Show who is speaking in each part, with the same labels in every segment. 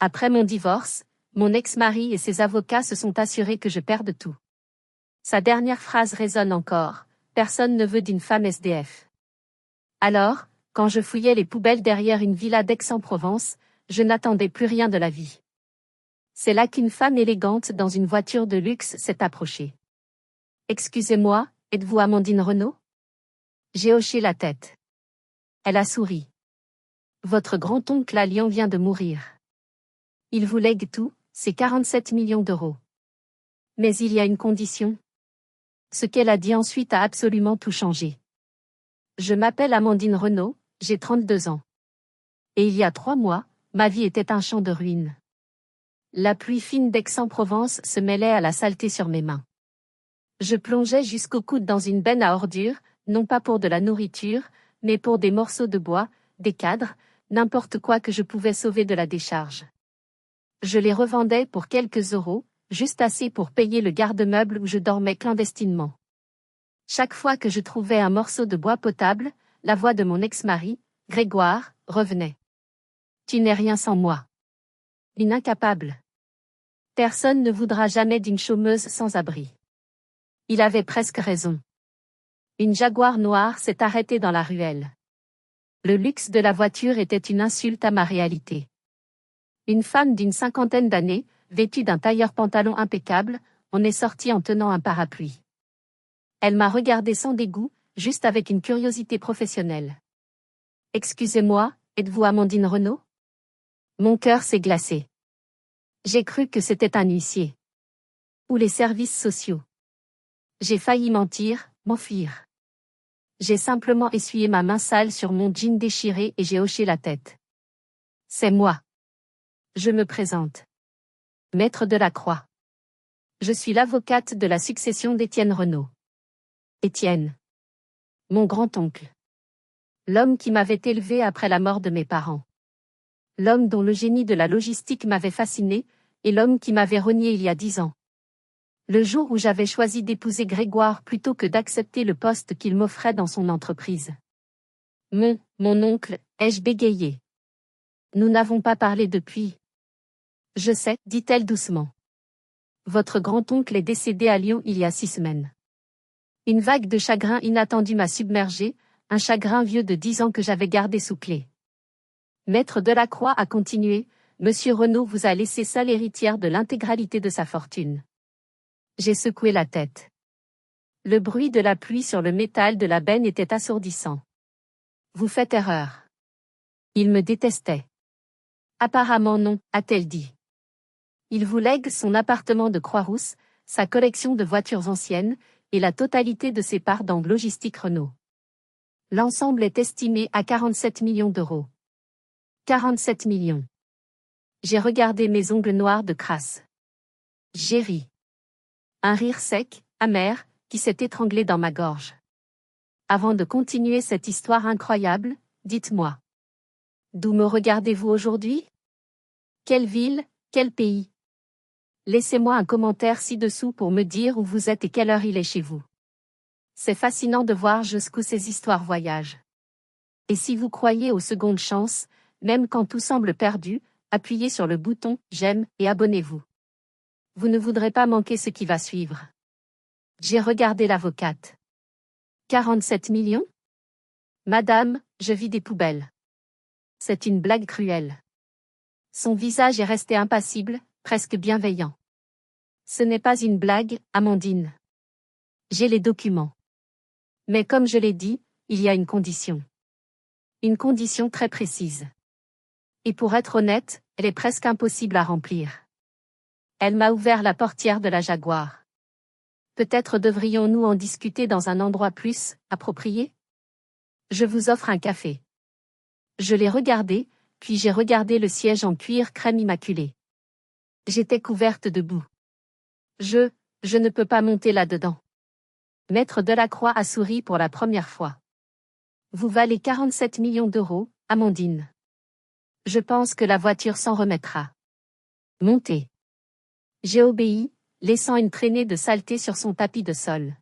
Speaker 1: Après mon divorce, mon ex-mari et ses avocats se sont assurés que je perde tout. Sa dernière phrase résonne encore. Personne ne veut d'une femme SDF. Alors, quand je fouillais les poubelles derrière une villa d'Aix-en-Provence, je n'attendais plus rien de la vie. C'est là qu'une femme élégante dans une voiture de luxe s'est approchée. Excusez-moi, êtes-vous Amandine Renaud? J'ai hoché la tête. Elle a souri. Votre grand-oncle à Lyon vient de mourir. Il vous lègue tout, c'est 47 millions d'euros. Mais il y a une condition. Ce qu'elle a dit ensuite a absolument tout changé. Je m'appelle Amandine Renaud, j'ai 32 ans. Et il y a 3 mois, ma vie était un champ de ruines. La pluie fine d'Aix-en-Provence se mêlait à la saleté sur mes mains. Je plongeais jusqu'au coude dans une benne à ordures, non pas pour de la nourriture, mais pour des morceaux de bois, des cadres, n'importe quoi que je pouvais sauver de la décharge. Je les revendais pour quelques euros, juste assez pour payer le garde-meuble où je dormais clandestinement. Chaque fois que je trouvais un morceau de bois potable, la voix de mon ex-mari, Grégoire, revenait. Tu n'es rien sans moi. Une incapable. Personne ne voudra jamais d'une chômeuse sans abri. Il avait presque raison. Une Jaguar noire s'est arrêtée dans la ruelle. Le luxe de la voiture était une insulte à ma réalité. Une femme d'une 50aine d'années, vêtue d'un tailleur pantalon impeccable, on est sorti en tenant un parapluie. Elle m'a regardé sans dégoût, juste avec une curiosité professionnelle. Excusez-moi, êtes-vous Amandine Renaud? Mon cœur s'est glacé. J'ai cru que c'était un huissier. Ou les services sociaux. J'ai failli mentir, m'enfuir. J'ai simplement essuyé ma main sale sur mon jean déchiré et j'ai hoché la tête. C'est moi. Je me présente. Maître Delacroix. Je suis l'avocate de la succession d'Étienne Renaud. Étienne. Mon grand-oncle. L'homme qui m'avait élevé après la mort de mes parents. L'homme dont le génie de la logistique m'avait fasciné, et l'homme qui m'avait renié il y a 10 ans. Le jour où j'avais choisi d'épouser Grégoire plutôt que d'accepter le poste qu'il m'offrait dans son entreprise. Mon oncle, ai-je bégayé. Nous n'avons pas parlé depuis. Je sais, dit-elle doucement. Votre grand-oncle est décédé à Lyon il y a 6 semaines. Une vague de chagrin inattendu m'a submergé, un chagrin vieux de 10 ans que j'avais gardé sous clé. Maître Delacroix a continué, Monsieur Renaud vous a laissé seule héritière de l'intégralité de sa fortune. J'ai secoué la tête. Le bruit de la pluie sur le métal de la benne était assourdissant. Vous faites erreur. Il me détestait. Apparemment non, a-t-elle dit. Il vous lègue son appartement de Croix-Rousse, sa collection de voitures anciennes, et la totalité de ses parts dans Logistique Renault. L'ensemble est estimé à 47 millions d'euros. 47 millions. J'ai regardé mes ongles noirs de crasse. J'ai ri. Un rire sec, amer, qui s'est étranglé dans ma gorge. Avant de continuer cette histoire incroyable, dites-moi. D'où me regardez-vous aujourd'hui? Quelle ville, quel pays? Laissez-moi un commentaire ci-dessous pour me dire où vous êtes et quelle heure il est chez vous. C'est fascinant de voir jusqu'où ces histoires voyagent. Et si vous croyez aux secondes chances, même quand tout semble perdu, appuyez sur le bouton « J'aime » et abonnez-vous. Vous ne voudrez pas manquer ce qui va suivre. J'ai regardé l'avocate. 47 millions? Madame, je vis des poubelles. C'est une blague cruelle. Son visage est resté impassible, presque bienveillant. Ce n'est pas une blague, Amandine. J'ai les documents. Mais comme je l'ai dit, il y a une condition. Une condition très précise. Et pour être honnête, elle est presque impossible à remplir. Elle m'a ouvert la portière de la Jaguar. Peut-être devrions-nous en discuter dans un endroit plus approprié? Je vous offre un café. Je l'ai regardé, puis j'ai regardé le siège en cuir crème immaculé. J'étais couverte de boue. Je ne peux pas monter là-dedans. Maître Delacroix a souri pour la première fois. Vous valez 47 millions d'euros, Amandine. Je pense que la voiture s'en remettra. Montez. J'ai obéi, laissant une traînée de saleté sur son tapis de sol.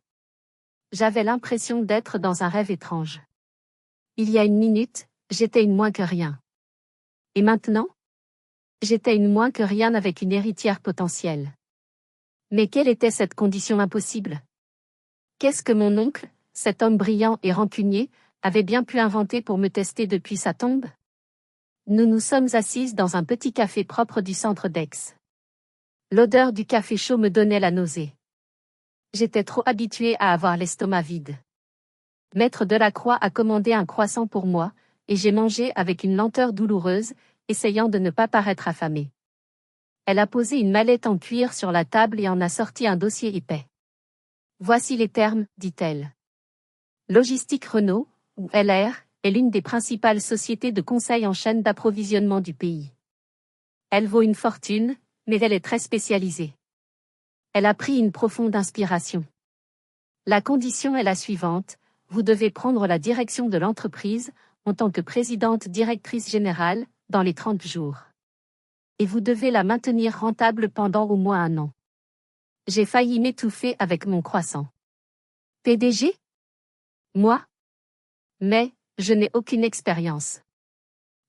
Speaker 1: J'avais l'impression d'être dans un rêve étrange. Il y a une minute, j'étais une moins que rien. Et maintenant? J'étais une moins que rien avec une héritière potentielle. Mais quelle était cette condition impossible? Qu'est-ce que mon oncle, cet homme brillant et rancunier, avait bien pu inventer pour me tester depuis sa tombe? Nous nous sommes assises dans un petit café propre du centre d'Aix. L'odeur du café chaud me donnait la nausée. J'étais trop habituée à avoir l'estomac vide. Maître Delacroix a commandé un croissant pour moi, et j'ai mangé avec une lenteur douloureuse, essayant de ne pas paraître affamée. Elle a posé une mallette en cuir sur la table et en a sorti un dossier épais. Voici les termes, dit-elle. Logistique Renault, ou LR, est l'une des principales sociétés de conseil en chaîne d'approvisionnement du pays. Elle vaut une fortune, mais elle est très spécialisée. Elle a pris une profonde inspiration. La condition est la suivante, vous devez prendre la direction de l'entreprise, en tant que présidente directrice générale, dans les 30 jours. Et vous devez la maintenir rentable pendant au moins 1 an. J'ai failli m'étouffer avec mon croissant. PDG? Moi? Mais, je n'ai aucune expérience.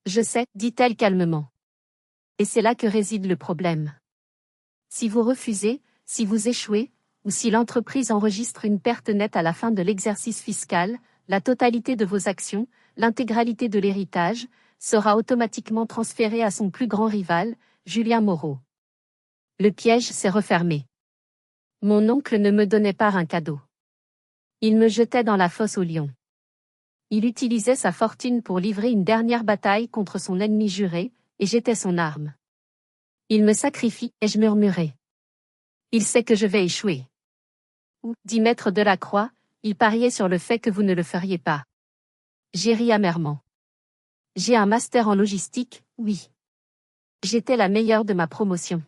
Speaker 1: Je sais, dit-elle calmement. Et c'est là que réside le problème. Si vous refusez, si vous échouez, ou si l'entreprise enregistre une perte nette à la fin de l'exercice fiscal, la totalité de vos actions, l'intégralité de l'héritage, sera automatiquement transférée à son plus grand rival, Julien Moreau. Le piège s'est refermé. Mon oncle ne me donnait pas un cadeau. Il me jetait dans la fosse aux lions. Il utilisait sa fortune pour livrer une dernière bataille contre son ennemi juré, et j'étais son arme. Il me sacrifie, ai-je murmuré. Il sait que je vais échouer. Ou, dit Maître Delacroix, il pariait sur le fait que vous ne le feriez pas. J'ai ri amèrement. J'ai un master en logistique, oui. J'étais la meilleure de ma promotion.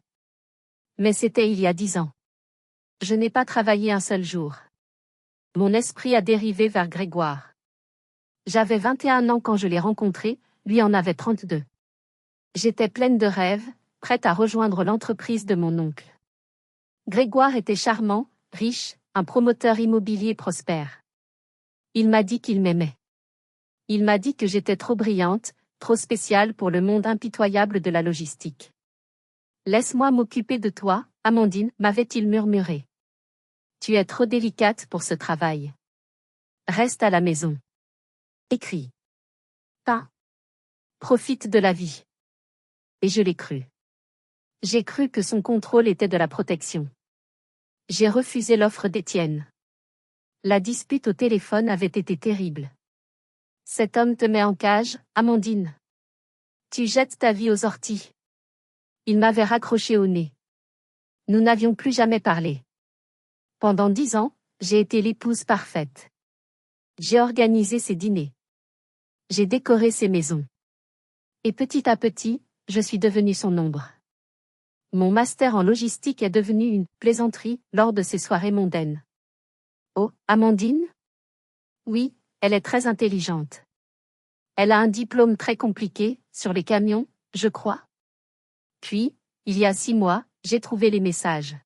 Speaker 1: Mais c'était il y a 10 ans. Je n'ai pas travaillé un seul jour. Mon esprit a dérivé vers Grégoire. J'avais 21 ans quand je l'ai rencontré, lui en avait 32. J'étais pleine de rêves, prête à rejoindre l'entreprise de mon oncle. Grégoire était charmant, riche, un promoteur immobilier prospère. Il m'a dit qu'il m'aimait. Il m'a dit que j'étais trop brillante, trop spéciale pour le monde impitoyable de la logistique. Laisse-moi m'occuper de toi, Amandine, m'avait-il murmuré. Tu es trop délicate pour ce travail. Reste à la maison. Écris. Pas. Profite de la vie. Et je l'ai cru. J'ai cru que son contrôle était de la protection. J'ai refusé l'offre d'Étienne. La dispute au téléphone avait été terrible. Cet homme te met en cage, Amandine. Tu jettes ta vie aux orties. Il m'avait raccroché au nez. Nous n'avions plus jamais parlé. Pendant 10 ans, j'ai été l'épouse parfaite. J'ai organisé ses dîners. J'ai décoré ses maisons. Et petit à petit, je suis devenue son ombre. Mon master en logistique est devenu une plaisanterie lors de ces soirées mondaines. Oh, Amandine? Oui, elle est très intelligente. Elle a un diplôme très compliqué, sur les camions, je crois. Puis, il y a 6 mois, j'ai trouvé les messages.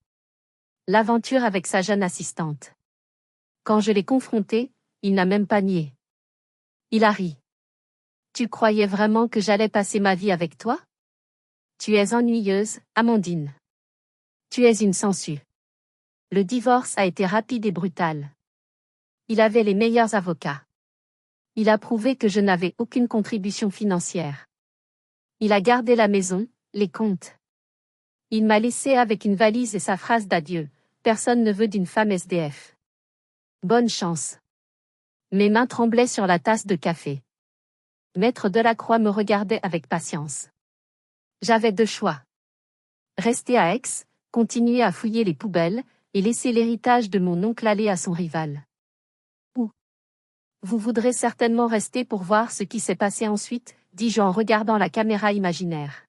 Speaker 1: L'aventure avec sa jeune assistante. Quand je l'ai confronté, il n'a même pas nié. Il a ri. Tu croyais vraiment que j'allais passer ma vie avec toi? Tu es ennuyeuse, Amandine. Tu es une sangsue. Le divorce a été rapide et brutal. Il avait les meilleurs avocats. Il a prouvé que je n'avais aucune contribution financière. Il a gardé la maison, les comptes. Il m'a laissé avec une valise et sa phrase d'adieu. Personne ne veut d'une femme SDF. Bonne chance. Mes mains tremblaient sur la tasse de café. Maître Delacroix me regardait avec patience. J'avais 2 choix. Rester à Aix, continuer à fouiller les poubelles, et laisser l'héritage de mon oncle aller à son rival. Ou vous voudrez certainement rester pour voir ce qui s'est passé ensuite, dis-je en regardant la caméra imaginaire.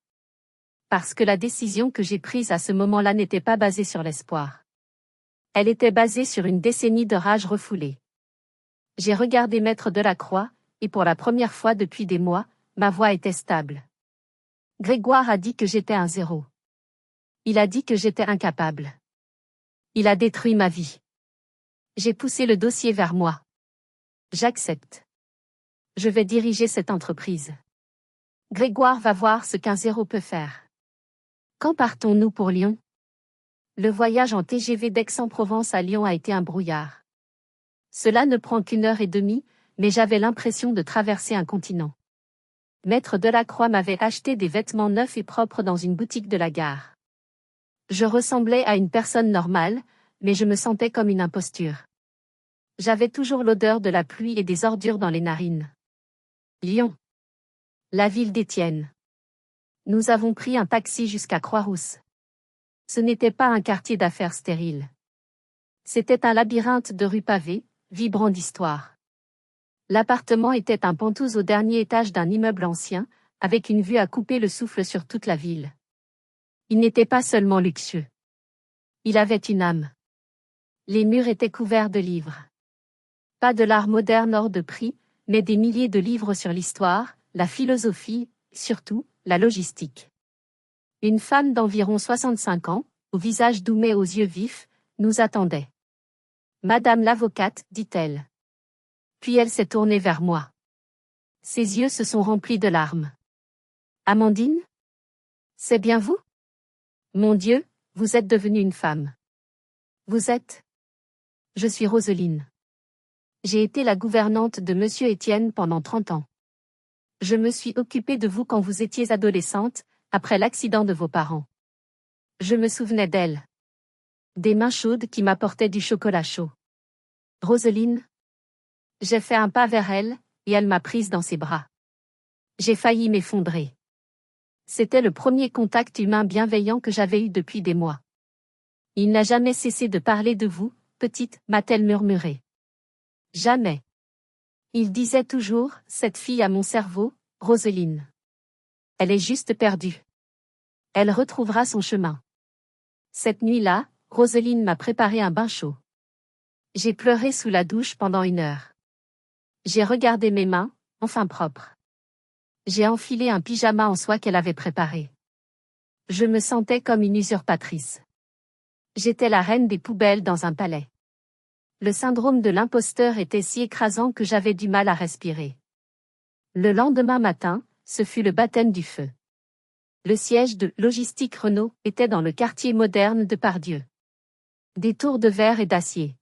Speaker 1: Parce que la décision que j'ai prise à ce moment-là n'était pas basée sur l'espoir. Elle était basée sur une décennie de rage refoulée. J'ai regardé Maître Delacroix, et pour la première fois depuis des mois, ma voix était stable. Grégoire a dit que j'étais un 0. Il a dit que j'étais incapable. Il a détruit ma vie. J'ai poussé le dossier vers moi. J'accepte. Je vais diriger cette entreprise. Grégoire va voir ce qu'un 0 peut faire. Quand partons-nous pour Lyon? Le voyage en TGV d'Aix-en-Provence à Lyon a été un brouillard. Cela ne prend qu'1 heure et demie, mais j'avais l'impression de traverser un continent. Maître Delacroix m'avait acheté des vêtements neufs et propres dans une boutique de la gare. Je ressemblais à une personne normale, mais je me sentais comme une imposture. J'avais toujours l'odeur de la pluie et des ordures dans les narines. Lyon. La ville d'Étienne. Nous avons pris un taxi jusqu'à Croix-Rousse. Ce n'était pas un quartier d'affaires stérile. C'était un labyrinthe de rues pavées, vibrant d'histoire. L'appartement était un penthouse au dernier étage d'un immeuble ancien, avec une vue à couper le souffle sur toute la ville. Il n'était pas seulement luxueux. Il avait une âme. Les murs étaient couverts de livres. Pas de l'art moderne hors de prix, mais des milliers de livres sur l'histoire, la philosophie, surtout, la logistique. Une femme d'environ 65 ans, au visage doux mais aux yeux vifs, nous attendait. Madame l'avocate, dit-elle. Puis elle s'est tournée vers moi. Ses yeux se sont remplis de larmes. Amandine? C'est bien vous? Mon Dieu, vous êtes devenue une femme. Vous êtes? Je suis Roseline. J'ai été la gouvernante de Monsieur Étienne pendant 30 ans. Je me suis occupée de vous quand vous étiez adolescente, après l'accident de vos parents. Je me souvenais d'elle. Des mains chaudes qui m'apportaient du chocolat chaud. Roseline? J'ai fait un pas vers elle, et elle m'a prise dans ses bras. J'ai failli m'effondrer. C'était le premier contact humain bienveillant que j'avais eu depuis des mois. Il n'a jamais cessé de parler de vous, petite, m'a-t-elle murmuré. Jamais. Il disait toujours, cette fille a mon cerveau, Roseline. Elle est juste perdue. Elle retrouvera son chemin. Cette nuit-là, Roseline m'a préparé un bain chaud. J'ai pleuré sous la douche pendant 1 heure. J'ai regardé mes mains, enfin propres. J'ai enfilé un pyjama en soie qu'elle avait préparé. Je me sentais comme une usurpatrice. J'étais la reine des poubelles dans un palais. Le syndrome de l'imposteur était si écrasant que j'avais du mal à respirer. Le lendemain matin, ce fut le baptême du feu. Le siège de Logistique Renault était dans le quartier moderne de Pardieu. Des tours de verre et d'acier.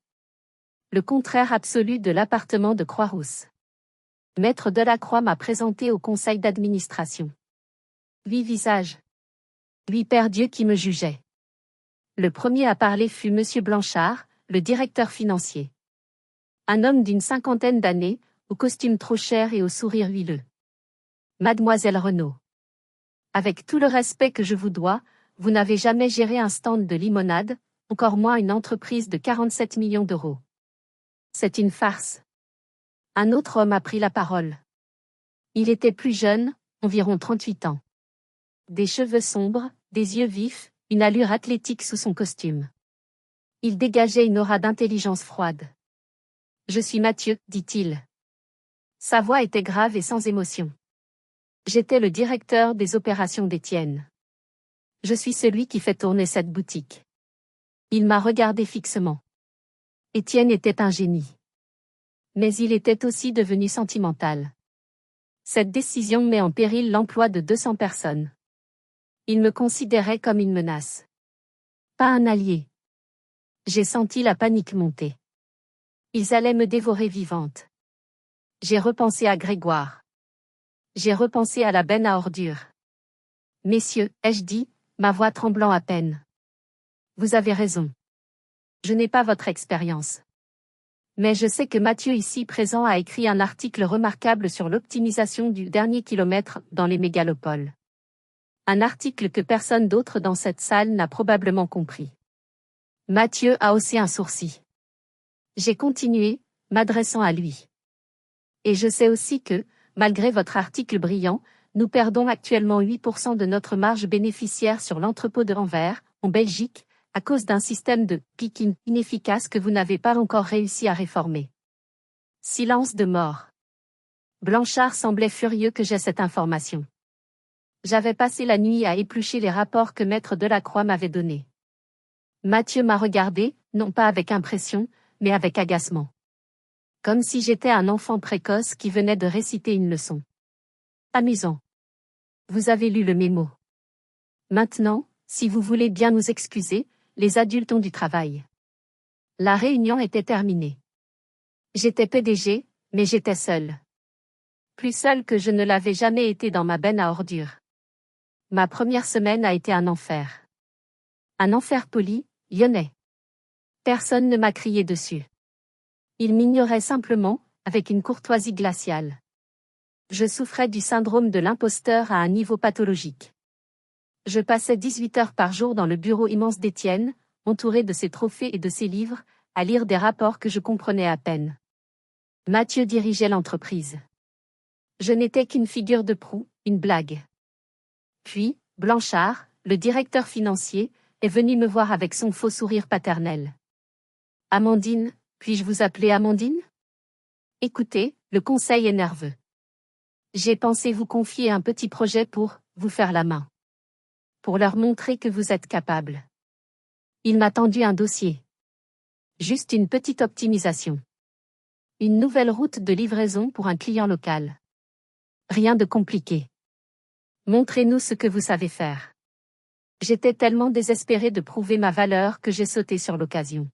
Speaker 1: Le contraire absolu de l'appartement de Croix-Rousse. Maître Delacroix m'a présenté au conseil d'administration. 8 visages. 8 pères Dieu qui me jugeaient. Le premier à parler fut Monsieur Blanchard, le directeur financier. Un homme d'une 50aine d'années, au costume trop cher et au sourire huileux. Mademoiselle Renaud. Avec tout le respect que je vous dois, vous n'avez jamais géré un stand de limonade, encore moins une entreprise de 47 millions d'euros. C'est une farce. Un autre homme a pris la parole. Il était plus jeune, environ 38 ans. Des cheveux sombres, des yeux vifs, une allure athlétique sous son costume. Il dégageait une aura d'intelligence froide. Je suis Mathieu, dit-il. Sa voix était grave et sans émotion. J'étais le directeur des opérations d'Étienne. Je suis celui qui fait tourner cette boutique. Il m'a regardé fixement. Étienne était un génie. Mais il était aussi devenu sentimental. Cette décision met en péril l'emploi de 200 personnes. Il me considérait comme une menace. Pas un allié. J'ai senti la panique monter. Ils allaient me dévorer vivante. J'ai repensé à Grégoire. J'ai repensé à la benne à ordures. Messieurs, ai-je dit, ma voix tremblant à peine. Vous avez raison. Je n'ai pas votre expérience. Mais je sais que Mathieu ici présent a écrit un article remarquable sur l'optimisation du dernier kilomètre dans les mégalopoles. Un article que personne d'autre dans cette salle n'a probablement compris. Mathieu a haussé un sourcil. J'ai continué, m'adressant à lui. Et je sais aussi que, malgré votre article brillant, nous perdons actuellement 8% de notre marge bénéficiaire sur l'entrepôt de Anvers, en Belgique, à cause d'un système de picking inefficace que vous n'avez pas encore réussi à réformer. Silence de mort. Blanchard semblait furieux que j'aie cette information. J'avais passé la nuit à éplucher les rapports que Maître Delacroix m'avait donnés. Mathieu m'a regardé, non pas avec impression, mais avec agacement. Comme si j'étais un enfant précoce qui venait de réciter une leçon. Amusant. Vous avez lu le mémo. Maintenant, Si vous voulez bien nous excuser, les adultes ont du travail. La réunion était terminée. J'étais PDG, mais j'étais seule. Plus seule que je ne l'avais jamais été dans ma benne à ordures. Ma première semaine a été un enfer. Un enfer poli, lyonnais. Personne ne m'a crié dessus. Ils m'ignoraient simplement, avec une courtoisie glaciale. Je souffrais du syndrome de l'imposteur à un niveau pathologique. Je passais 18 heures par jour dans le bureau immense d'Étienne, entouré de ses trophées et de ses livres, à lire des rapports que je comprenais à peine. Mathieu dirigeait l'entreprise. Je n'étais qu'une figure de proue, une blague. Puis, Blanchard, le directeur financier, est venu me voir avec son faux sourire paternel. « Amandine, puis-je vous appeler Amandine ? Écoutez, le conseil est nerveux. J'ai pensé vous confier un petit projet pour vous faire la main. Pour leur montrer que vous êtes capable. » Il m'a tendu un dossier. Juste une petite optimisation. Une nouvelle route de livraison pour un client local. Rien de compliqué. Montrez-nous ce que vous savez faire. J'étais tellement désespérée de prouver ma valeur que j'ai sauté sur l'occasion.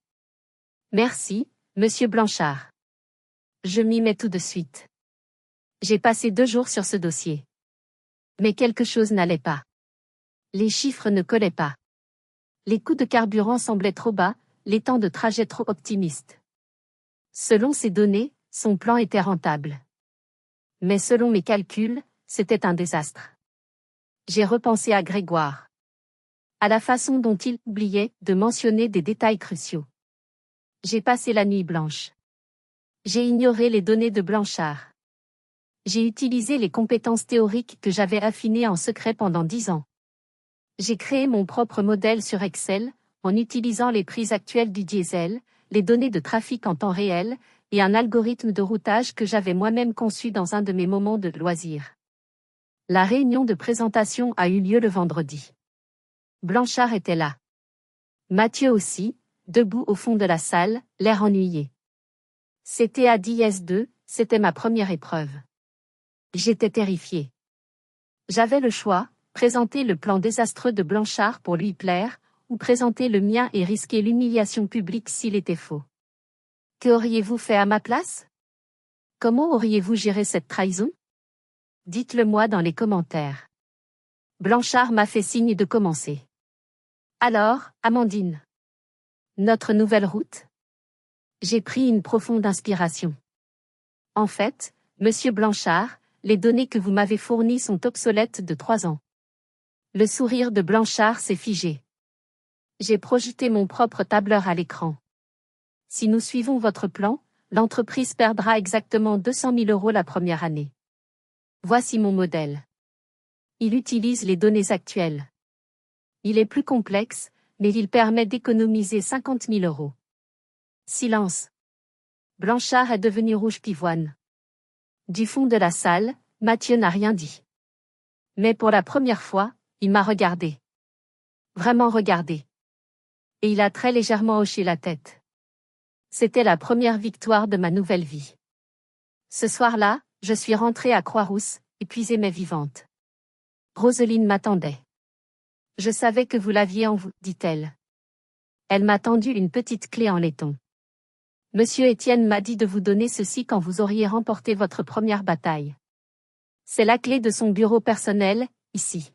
Speaker 1: Merci, monsieur Blanchard. Je m'y mets tout de suite. J'ai passé 2 jours sur ce dossier. Mais quelque chose n'allait pas. Les chiffres ne collaient pas. Les coûts de carburant semblaient trop bas, les temps de trajet trop optimistes. Selon ces données, son plan était rentable. Mais selon mes calculs, c'était un désastre. J'ai repensé à Grégoire. À la façon dont il oubliait de mentionner des détails cruciaux. J'ai passé la nuit blanche. J'ai ignoré les données de Blanchard. J'ai utilisé les compétences théoriques que j'avais affinées en secret pendant 10 ans. J'ai créé mon propre modèle sur Excel, en utilisant les prix actuels du diesel, les données de trafic en temps réel, et un algorithme de routage que j'avais moi-même conçu dans un de mes moments de loisir. La réunion de présentation a eu lieu le vendredi. Blanchard était là. Mathieu aussi, debout au fond de la salle, l'air ennuyé. C'était à DS2, c'était ma première épreuve. J'étais terrifiée. J'avais le choix, présenter le plan désastreux de Blanchard pour lui plaire, ou présenter le mien et risquer l'humiliation publique s'il était faux. Que auriez-vous fait à ma place ? Comment auriez-vous géré cette trahison ? Dites-le moi dans les commentaires. Blanchard m'a fait signe de commencer. Alors, Amandine. Notre nouvelle route ? J'ai pris une profonde inspiration. En fait, monsieur Blanchard, les données que vous m'avez fournies sont obsolètes de 3 ans. Le sourire de Blanchard s'est figé. J'ai projeté mon propre tableur à l'écran. Si nous suivons votre plan, l'entreprise perdra exactement 200 000 € la première année. Voici mon modèle. Il utilise les données actuelles. Il est plus complexe, mais il permet d'économiser 50 000 €. Silence. Blanchard est devenu rouge pivoine. Du fond de la salle, Mathieu n'a rien dit. Mais pour la première fois, il m'a regardé. Vraiment regardé. Et il a très légèrement hoché la tête. C'était la première victoire de ma nouvelle vie. Ce soir-là, je suis rentrée à Croix-Rousse, épuisée mais vivante. Roselyne m'attendait. Je savais que vous l'aviez en vous, dit-elle. Elle m'a tendu une petite clé en laiton. Monsieur Étienne m'a dit de vous donner ceci quand vous auriez remporté votre première bataille. C'est la clé de son bureau personnel, ici.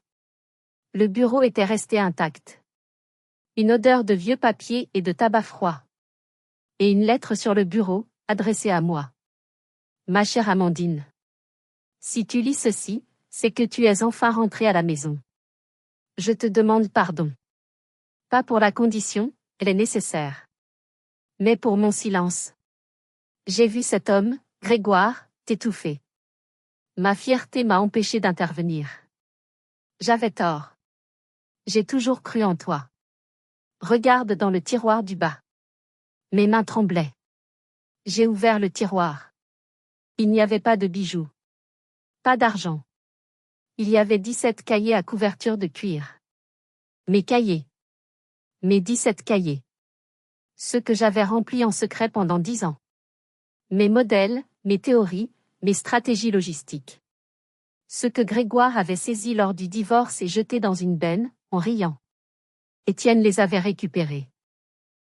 Speaker 1: Le bureau était resté intact. Une odeur de vieux papier et de tabac froid. Et une lettre sur le bureau, adressée à moi. Ma chère Amandine. Si tu lis ceci, c'est que tu es enfin rentrée à la maison. Je te demande pardon. Pas pour la condition, elle est nécessaire. Mais pour mon silence. J'ai vu cet homme, Grégoire, t'étouffer. Ma fierté m'a empêché d'intervenir. J'avais tort. J'ai toujours cru en toi. Regarde dans le tiroir du bas. Mes mains tremblaient. J'ai ouvert le tiroir. Il n'y avait pas de bijoux. Pas d'argent. Il y avait 17 cahiers à couverture de cuir. Mes cahiers. Mes 17 cahiers. Ceux que j'avais remplis en secret pendant 10 ans. Mes modèles, mes théories, mes stratégies logistiques. Ce que Grégoire avait saisi lors du divorce et jeté dans une benne, en riant. Étienne les avait récupérés.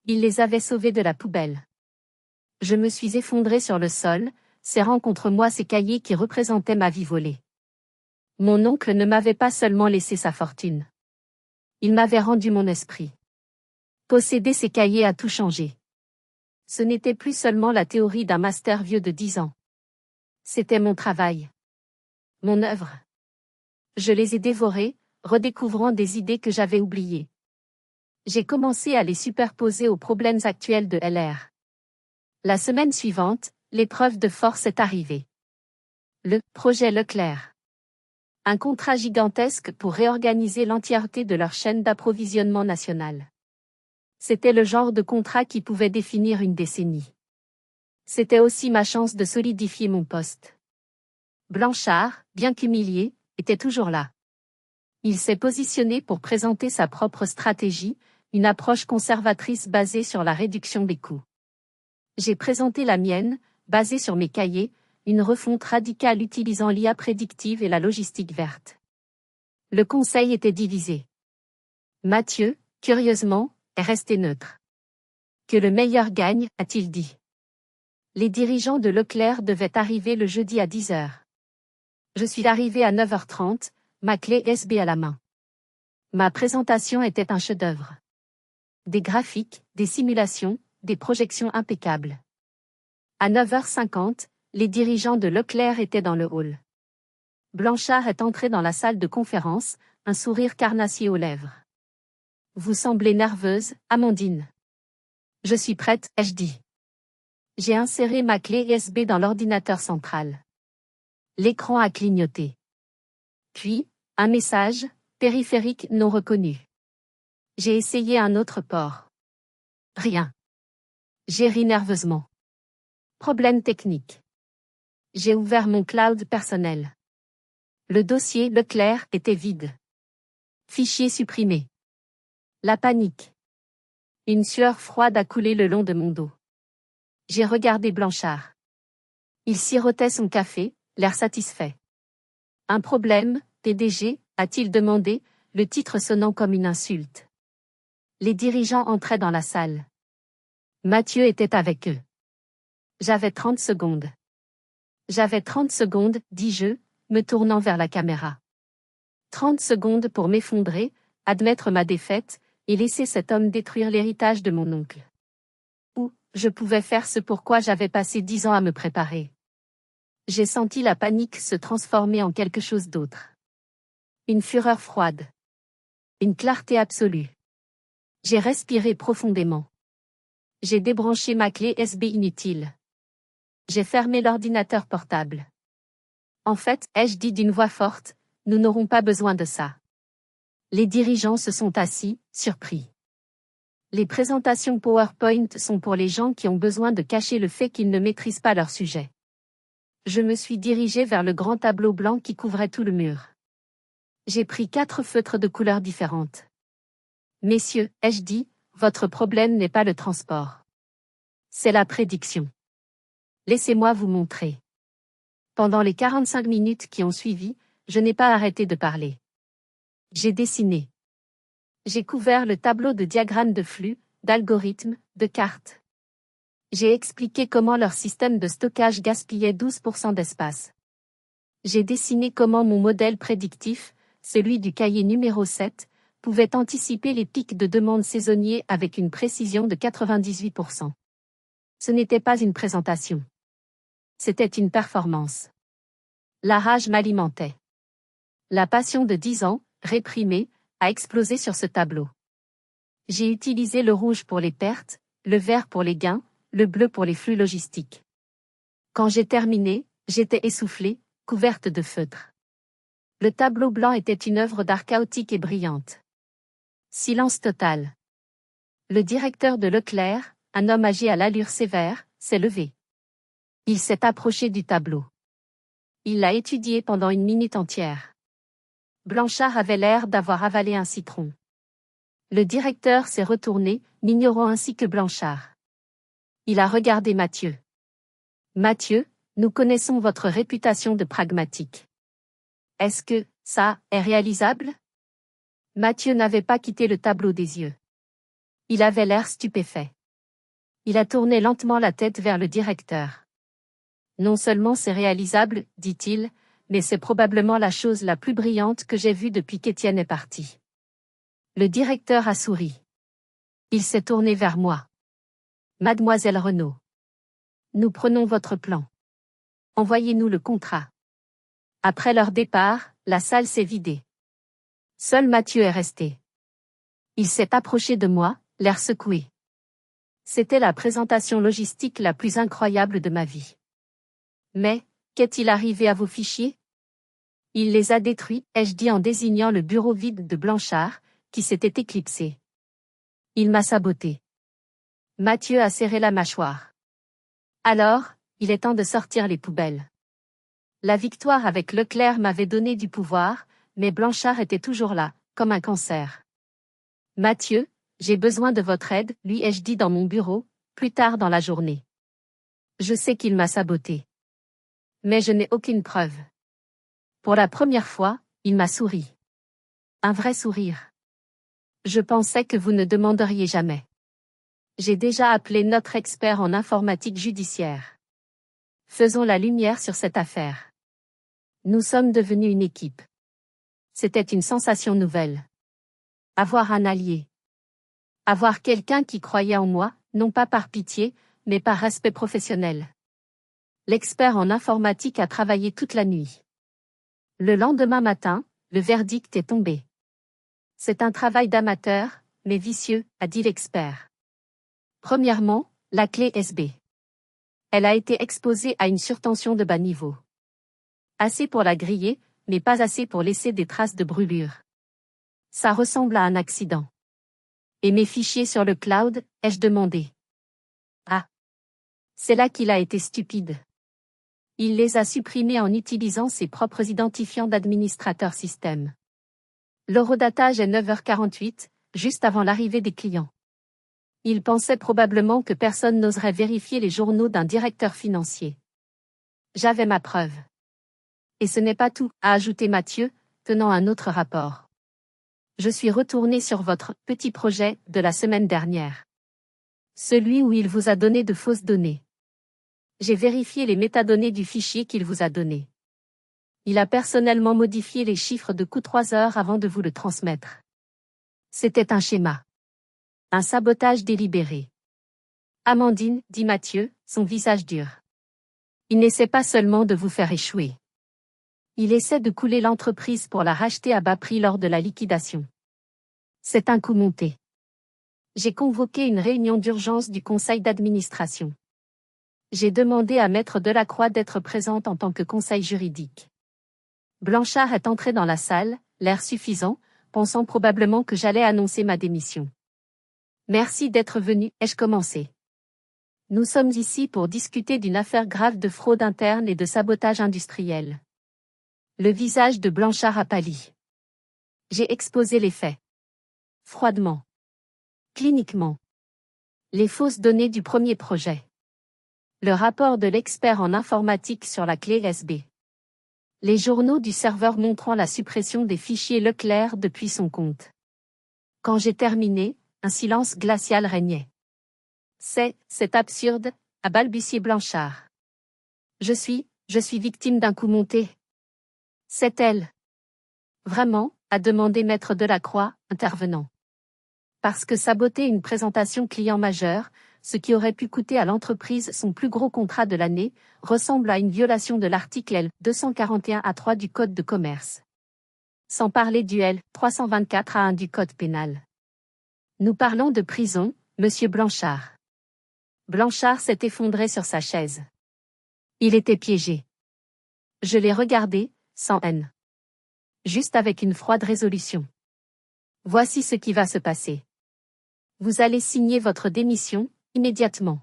Speaker 1: Il les avait sauvés de la poubelle. Je me suis effondré sur le sol, serrant contre moi ces cahiers qui représentaient ma vie volée. Mon oncle ne m'avait pas seulement laissé sa fortune. Il m'avait rendu mon esprit. Posséder ces cahiers a tout changé. Ce n'était plus seulement la théorie d'un master vieux de 10 ans. C'était mon travail. Mon œuvre. Je les ai dévorés, redécouvrant des idées que j'avais oubliées. J'ai commencé à les superposer aux problèmes actuels de LR. La semaine suivante, l'épreuve de force est arrivée. Le projet Leclerc. Un contrat gigantesque pour réorganiser l'entièreté de leur chaîne d'approvisionnement nationale. C'était le genre de contrat qui pouvait définir une décennie. C'était aussi ma chance de solidifier mon poste. Blanchard, bien qu'humilié, était toujours là. Il s'est positionné pour présenter sa propre stratégie, une approche conservatrice basée sur la réduction des coûts. J'ai présenté la mienne, basée sur mes cahiers, une refonte radicale utilisant l'IA prédictive et la logistique verte. Le conseil était divisé. Mathieu, curieusement, est resté neutre. Que le meilleur gagne, a-t-il dit. Les dirigeants de Leclerc devaient arriver le jeudi à 10h. Je suis arrivé à 9h30, ma clé USB à la main. Ma présentation était un chef-d'œuvre. Des graphiques, des simulations, des projections impeccables. À 9h50, les dirigeants de Leclerc étaient dans le hall. Blanchard est entré dans la salle de conférence, un sourire carnassier aux lèvres. Vous semblez nerveuse, Amandine. Je suis prête, ai-je dit. J'ai inséré ma clé USB dans l'ordinateur central. L'écran a clignoté. Puis, un message, périphérique non reconnu. J'ai essayé un autre port. Rien. J'ai ri nerveusement. Problème technique. J'ai ouvert mon cloud personnel. Le dossier Leclerc était vide. Fichier supprimé. La panique. Une sueur froide a coulé le long de mon dos. J'ai regardé Blanchard. Il sirotait son café, l'air satisfait. Un problème, PDG, a-t-il demandé, le titre sonnant comme une insulte. Les dirigeants entraient dans la salle. Mathieu était avec eux. J'avais 30 secondes. J'avais 30 secondes, dis-je, me tournant vers la caméra. 30 secondes pour m'effondrer, admettre ma défaite, et laisser cet homme détruire l'héritage de mon oncle. Ou, je pouvais faire ce pourquoi j'avais passé 10 ans à me préparer. J'ai senti la panique se transformer en quelque chose d'autre. Une fureur froide. Une clarté absolue. J'ai respiré profondément. J'ai débranché ma clé USB inutile. J'ai fermé l'ordinateur portable. En fait, ai-je dit d'une voix forte, nous n'aurons pas besoin de ça. Les dirigeants se sont assis, surpris. Les présentations PowerPoint sont pour les gens qui ont besoin de cacher le fait qu'ils ne maîtrisent pas leur sujet. Je me suis dirigé vers le grand tableau blanc qui couvrait tout le mur. J'ai pris 4 feutres de couleurs différentes. Messieurs, ai-je dit, votre problème n'est pas le transport. C'est la prédiction. Laissez-moi vous montrer. Pendant les 45 minutes qui ont suivi, je n'ai pas arrêté de parler. J'ai dessiné. J'ai couvert le tableau de diagrammes de flux, d'algorithmes, de cartes. J'ai expliqué comment leur système de stockage gaspillait 12% d'espace. J'ai dessiné comment mon modèle prédictif, celui du cahier numéro 7, pouvait anticiper les pics de demande saisonniers avec une précision de 98%. Ce n'était pas une présentation. C'était une performance. La rage m'alimentait. La passion de 10 ans, réprimée, a explosé sur ce tableau. J'ai utilisé le rouge pour les pertes, le vert pour les gains, le bleu pour les flux logistiques. Quand j'ai terminé, j'étais essoufflée, couverte de feutre. Le tableau blanc était une œuvre d'art chaotique et brillante. Silence total. Le directeur de Leclerc, un homme âgé à l'allure sévère, s'est levé. Il s'est approché du tableau. Il l'a étudié pendant une minute entière. Blanchard avait l'air d'avoir avalé un citron. Le directeur s'est retourné, m'ignorant ainsi que Blanchard. Il a regardé Mathieu. Mathieu, nous connaissons votre réputation de pragmatique. Est-ce que, ça, est réalisable? Mathieu n'avait pas quitté le tableau des yeux. Il avait l'air stupéfait. Il a tourné lentement la tête vers le directeur. Non seulement c'est réalisable, dit-il, mais c'est probablement la chose la plus brillante que j'ai vue depuis qu'Étienne est parti. Le directeur a souri. Il s'est tourné vers moi. Mademoiselle Renaud. Nous prenons votre plan. Envoyez-nous le contrat. Après leur départ, la salle s'est vidée. Seul Mathieu est resté. Il s'est approché de moi, l'air secoué. C'était la présentation logistique la plus incroyable de ma vie. Mais, qu'est-il arrivé à vos fichiers? Il les a détruits, ai-je dit en désignant le bureau vide de Blanchard, qui s'était éclipsé. Il m'a saboté. Mathieu a serré la mâchoire. Alors, il est temps de sortir les poubelles. La victoire avec Leclerc m'avait donné du pouvoir, mais Blanchard était toujours là, comme un cancer. Mathieu, j'ai besoin de votre aide, lui ai-je dit dans mon bureau, plus tard dans la journée. Je sais qu'il m'a saboté. Mais je n'ai aucune preuve. Pour la première fois, il m'a souri. Un vrai sourire. Je pensais que vous ne demanderiez jamais. J'ai déjà appelé notre expert en informatique judiciaire. Faisons la lumière sur cette affaire. Nous sommes devenus une équipe. C'était une sensation nouvelle. Avoir un allié. Avoir quelqu'un qui croyait en moi, non pas par pitié, mais par respect professionnel. L'expert en informatique a travaillé toute la nuit. Le lendemain matin, le verdict est tombé. C'est un travail d'amateur, mais vicieux, a dit l'expert. Premièrement, la clé USB. Elle a été exposée à une surtension de bas niveau. Assez pour la griller, mais pas assez pour laisser des traces de brûlure. Ça ressemble à un accident. Et mes fichiers sur le cloud, ai-je demandé. Ah. C'est là qu'il a été stupide. Il les a supprimés en utilisant ses propres identifiants d'administrateur système. L'horodatage est 9h48, juste avant l'arrivée des clients. Il pensait probablement que personne n'oserait vérifier les journaux d'un directeur financier. J'avais ma preuve. Et ce n'est pas tout, a ajouté Mathieu, tenant un autre rapport. Je suis retourné sur votre petit projet de la semaine dernière. Celui où il vous a donné de fausses données. J'ai vérifié les métadonnées du fichier qu'il vous a donné. Il a personnellement modifié les chiffres de coût 3 heures avant de vous le transmettre. C'était un schéma. Un sabotage délibéré. Amandine, dit Mathieu, son visage dur. Il n'essaie pas seulement de vous faire échouer. Il essaie de couler l'entreprise pour la racheter à bas prix lors de la liquidation. C'est un coup monté. J'ai convoqué une réunion d'urgence du conseil d'administration. J'ai demandé à Maître Delacroix d'être présente en tant que conseil juridique. Blanchard est entré dans la salle, l'air suffisant, pensant probablement que j'allais annoncer ma démission. Merci d'être venu, ai-je commencé. Nous sommes ici pour discuter d'une affaire grave de fraude interne et de sabotage industriel. Le visage de Blanchard a pâli. J'ai exposé les faits. Froidement. Cliniquement. Les fausses données du premier projet. Le rapport de l'expert en informatique sur la clé USB. Les journaux du serveur montrant la suppression des fichiers Leclerc depuis son compte. Quand j'ai terminé, un silence glacial régnait. C'est absurde, a balbutié Blanchard. Je suis victime d'un coup monté. C'est elle. Vraiment, a demandé Maître Delacroix, intervenant. Parce que saboter une présentation client majeure, ce qui aurait pu coûter à l'entreprise son plus gros contrat de l'année, ressemble à une violation de l'article L. 241A3 du Code de commerce. Sans parler du L. 324A1 du Code pénal. Nous parlons de prison, monsieur Blanchard. Blanchard s'est effondré sur sa chaise. Il était piégé. Je l'ai regardé, sans haine. Juste avec une froide résolution. Voici ce qui va se passer. Vous allez signer votre démission, immédiatement.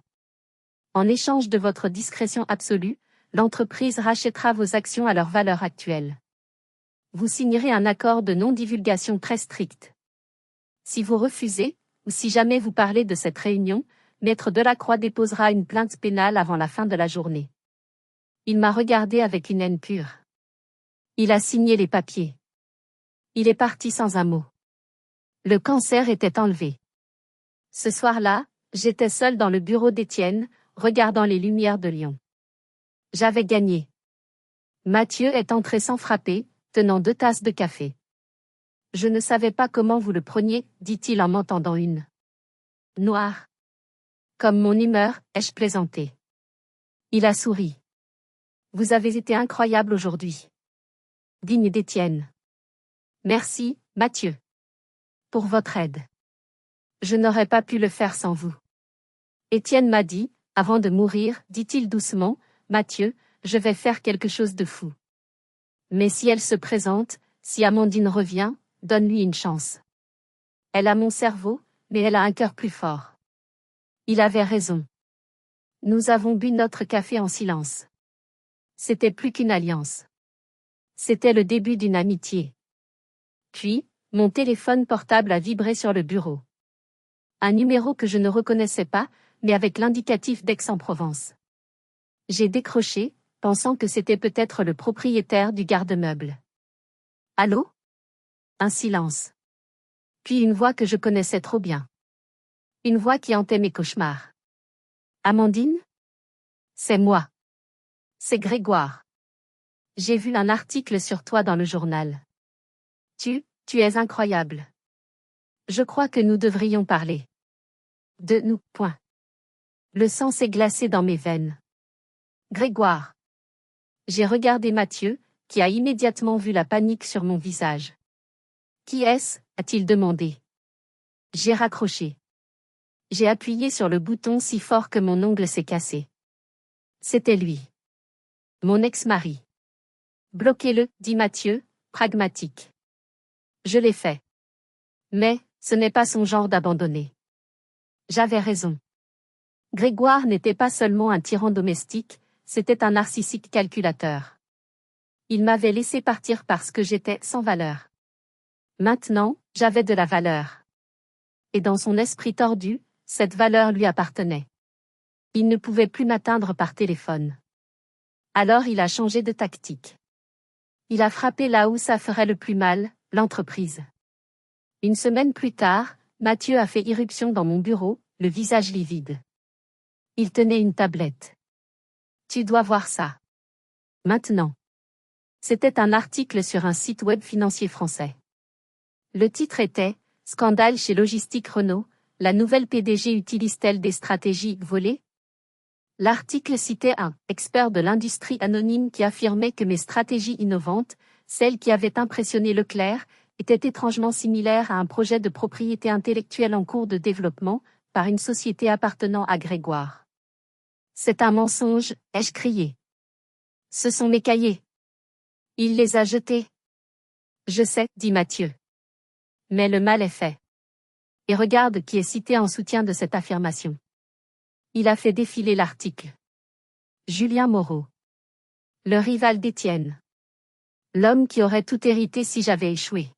Speaker 1: En échange de votre discrétion absolue, l'entreprise rachètera vos actions à leur valeur actuelle. Vous signerez un accord de non-divulgation très strict. Si vous refusez, ou si jamais vous parlez de cette réunion, Maître Delacroix déposera une plainte pénale avant la fin de la journée. Il m'a regardé avec une haine pure. Il a signé les papiers. Il est parti sans un mot. Le cancer était enlevé. Ce soir-là, j'étais seule dans le bureau d'Étienne, regardant les lumières de Lyon. J'avais gagné. Mathieu est entré sans frapper, tenant 2 tasses de café. Je ne savais pas comment vous le preniez, dit-il en m'en tendant une. Noire. Comme mon humeur, ai-je plaisanté. Il a souri. Vous avez été incroyable aujourd'hui. Digne d'Étienne. Merci, Mathieu. Pour votre aide. Je n'aurais pas pu le faire sans vous. Étienne m'a dit, avant de mourir, dit-il doucement, Mathieu, je vais faire quelque chose de fou. Mais si elle se présente, si Amandine revient, donne-lui une chance. Elle a mon cerveau, mais elle a un cœur plus fort. Il avait raison. Nous avons bu notre café en silence. C'était plus qu'une alliance. C'était le début d'une amitié. Puis, mon téléphone portable a vibré sur le bureau. Un numéro que je ne reconnaissais pas, mais avec l'indicatif d'Aix-en-Provence. J'ai décroché, pensant que c'était peut-être le propriétaire du garde-meuble. Allô ? Un silence. Puis une voix que je connaissais trop bien. Une voix qui hantait mes cauchemars. Amandine ? C'est moi. C'est Grégoire. J'ai vu un article sur toi dans le journal. Tu es incroyable. Je crois que nous devrions parler. De nous, point. Le sang s'est glacé dans mes veines. Grégoire. J'ai regardé Mathieu, qui a immédiatement vu la panique sur mon visage. Qui est-ce ? A-t-il demandé. J'ai raccroché. J'ai appuyé sur le bouton si fort que mon ongle s'est cassé. C'était lui. Mon ex-mari. Bloquez-le, dit Mathieu, pragmatique. Je l'ai fait. Mais, ce n'est pas son genre d'abandonner. J'avais raison. Grégoire n'était pas seulement un tyran domestique, c'était un narcissique calculateur. Il m'avait laissé partir parce que j'étais sans valeur. Maintenant, j'avais de la valeur. Et dans son esprit tordu, cette valeur lui appartenait. Il ne pouvait plus m'atteindre par téléphone. Alors il a changé de tactique. Il a frappé là où ça ferait le plus mal, l'entreprise. Une semaine plus tard, Mathieu a fait irruption dans mon bureau, le visage livide. Il tenait une tablette. Tu dois voir ça. Maintenant. C'était un article sur un site web financier français. Le titre était « Scandale chez Logistique Renault, la nouvelle PDG utilise-t-elle des stratégies volées ?» L'article citait un expert de l'industrie anonyme qui affirmait que mes stratégies innovantes, celles qui avaient impressionné Leclerc, étaient étrangement similaires à un projet de propriété intellectuelle en cours de développement, par une société appartenant à Grégoire. C'est un mensonge, ai-je crié. Ce sont mes cahiers. Il les a jetés. Je sais, dit Mathieu. Mais le mal est fait. Et regarde qui est cité en soutien de cette affirmation. Il a fait défiler l'article. Julien Moreau. Le rival d'Étienne. L'homme qui aurait tout hérité si j'avais échoué.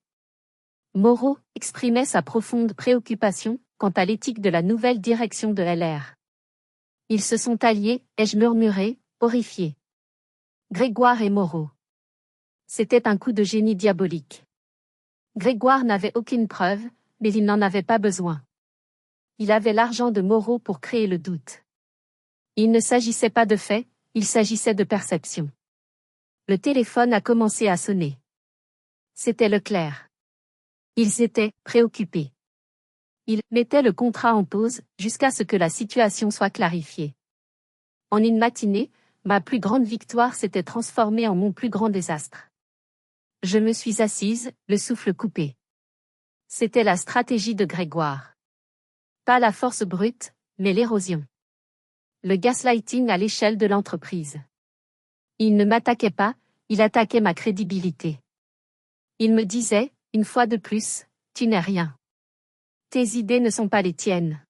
Speaker 1: Moreau exprimait sa profonde préoccupation quant à l'éthique de la nouvelle direction de LR. Ils se sont alliés, ai-je murmuré, horrifié. Grégoire et Moreau. C'était un coup de génie diabolique. Grégoire n'avait aucune preuve, mais il n'en avait pas besoin. Il avait l'argent de Moreau pour créer le doute. Il ne s'agissait pas de faits, il s'agissait de perception. Le téléphone a commencé à sonner. C'était Leclerc. Ils étaient préoccupés. Ils mettaient le contrat en pause jusqu'à ce que la situation soit clarifiée. En une matinée, ma plus grande victoire s'était transformée en mon plus grand désastre. Je me suis assise, le souffle coupé. C'était la stratégie de Grégoire. Pas la force brute, mais l'érosion. Le gaslighting à l'échelle de l'entreprise. Il ne m'attaquait pas, il attaquait ma crédibilité. Il me disait, une fois de plus, tu n'es rien. Tes idées ne sont pas les tiennes.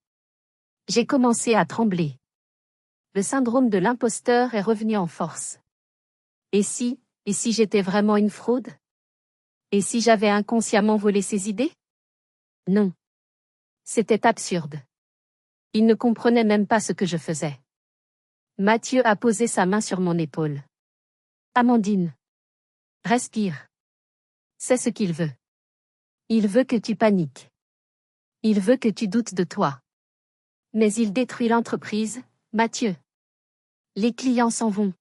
Speaker 1: J'ai commencé à trembler. Le syndrome de l'imposteur est revenu en force. Et si j'étais vraiment une fraude? Et si j'avais inconsciemment volé ses idées? Non. C'était absurde. Il ne comprenait même pas ce que je faisais. Mathieu a posé sa main sur mon épaule. Amandine. Respire. C'est ce qu'il veut. Il veut que tu paniques. Il veut que tu doutes de toi. Mais il détruit l'entreprise, Mathieu. Les clients s'en vont.